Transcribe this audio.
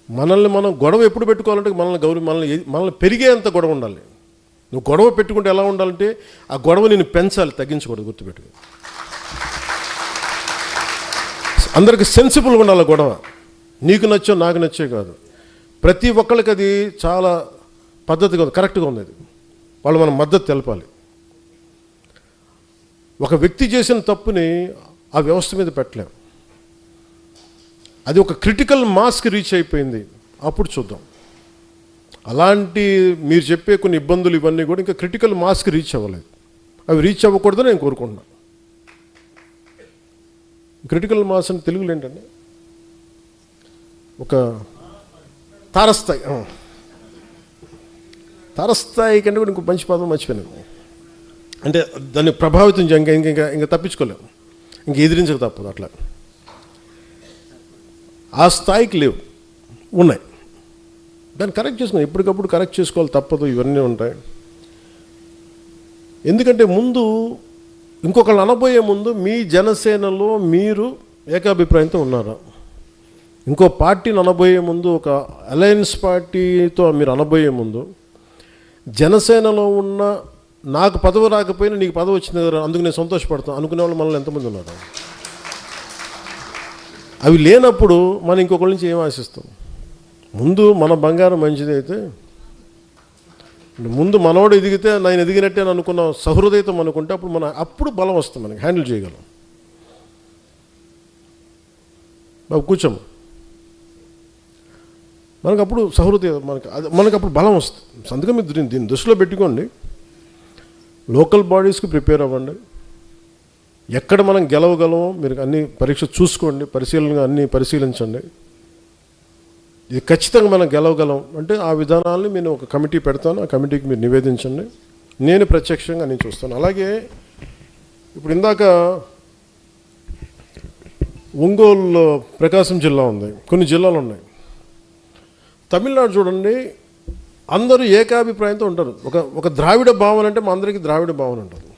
మనల్ని మనం గొడవ ఎప్పుడు పెట్టుకోవాలంటే మనల్ని పెరిగేంత గొడవ ఉండాలి. నువ్వు గొడవ పెట్టుకుంటే ఎలా ఉండాలంటే ఆ గొడవ నేను పెంచాలి, తగ్గించకూడదు. గుర్తుపెట్టుకో. అందరికి సెన్సిబుల్గా ఉండాలి గొడవ. నీకు నచ్చో నాకు నచ్చే కాదు, ప్రతి ఒక్కరికి అది చాలా పద్ధతిగా ఉంది, కరెక్ట్గా ఉంది. అది వాళ్ళు మనం మద్దతు తెలపాలి. ఒక వ్యక్తి చేసిన తప్పుని ఆ వ్యవస్థ మీద పెట్టలేం. అది ఒక క్రిటికల్ మాస్కి రీచ్ అయిపోయింది, అప్పుడు చూద్దాం. అలాంటి మీరు చెప్పే కొన్ని ఇబ్బందులు ఇవన్నీ కూడా ఇంకా క్రిటికల్ మాస్కి రీచ్ అవ్వలేదు. అవి రీచ్ అవ్వకూడదని నేను కోరుకుంటున్నాను. క్రిటికల్ మాస్ అని తెలుగులో ఏంటండి? ఒక తారస్థాయి. తారస్థాయి కంటే కూడా ఇంకో మంచి పదం మర్చిపోయాను. అంటే దాన్ని ప్రభావితం ఇంకా తప్పించుకోలేము, ఇంక ఎదిరించక తప్పదు. అట్లా ఆ స్థాయికి లేవు, ఉన్నాయి. దాన్ని కరెక్ట్ చేసుకోవాలి, ఎప్పటికప్పుడు కరెక్ట్ చేసుకోవాలి, తప్పదు. ఇవన్నీ ఉంటాయి. ఎందుకంటే ముందు ఇంకొకళ్ళు అనబోయే ముందు మీ జనసేనలో మీరు ఏకాభిప్రాయంతో ఉన్నారా? ఇంకో పార్టీని అనబోయే ముందు, ఒక అలయన్స్ పార్టీతో మీరు అనబోయే ముందు, జనసేనలో ఉన్న నాకు పదవి రాకపోయినా నీకు పదవి వచ్చింది కదా, అందుకు నేను సంతోషపడతాను అనుకునే వాళ్ళు మనల్ని ఎంతమంది ఉన్నారు? అవి లేనప్పుడు మనం ఇంకొకరి నుంచి ఏం ఆశిస్తాం? ముందు మన బంగారం మంచిది అయితే, ముందు మనోడు ఎదిగితే నేను ఎదిగినట్టే అని అనుకున్న సహృదయతం అనుకుంటే అప్పుడు బలం వస్తుంది, మనకి హ్యాండిల్ చేయగలం. బాబు కూర్చోము, మనకు అప్పుడు సహృదయం, మనకు అప్పుడు బలం వస్తుంది. అందుకే మీరు దీన్ని దృష్టిలో పెట్టుకోండి. లోకల్ బాడీస్కి ప్రిపేర్ అవ్వండి. ఎక్కడ మనం గెలవగలమో మీరు అన్ని పరీక్ష చూసుకోండి, అన్నీ పరిశీలించండి. ఇది ఖచ్చితంగా మనం గెలవగలం అంటే ఆ విధానాలని నేను ఒక కమిటీ పెడతాను, ఆ కమిటీకి మీరు నివేదించండి. నేను ప్రత్యక్షంగా నేను చూస్తాను. అలాగే ఇప్పుడు ఇందాక ఒంగోలు, ప్రకాశం జిల్లా ఉంది, కొన్ని జిల్లాలు ఉన్నాయి. తమిళనాడు చూడండి, అందరూ ఏకాభిప్రాయంతో ఉంటారు. ఒక ద్రావిడ భావన అంటే మా అందరికీ ద్రావిడ భావన ఉంటుంది.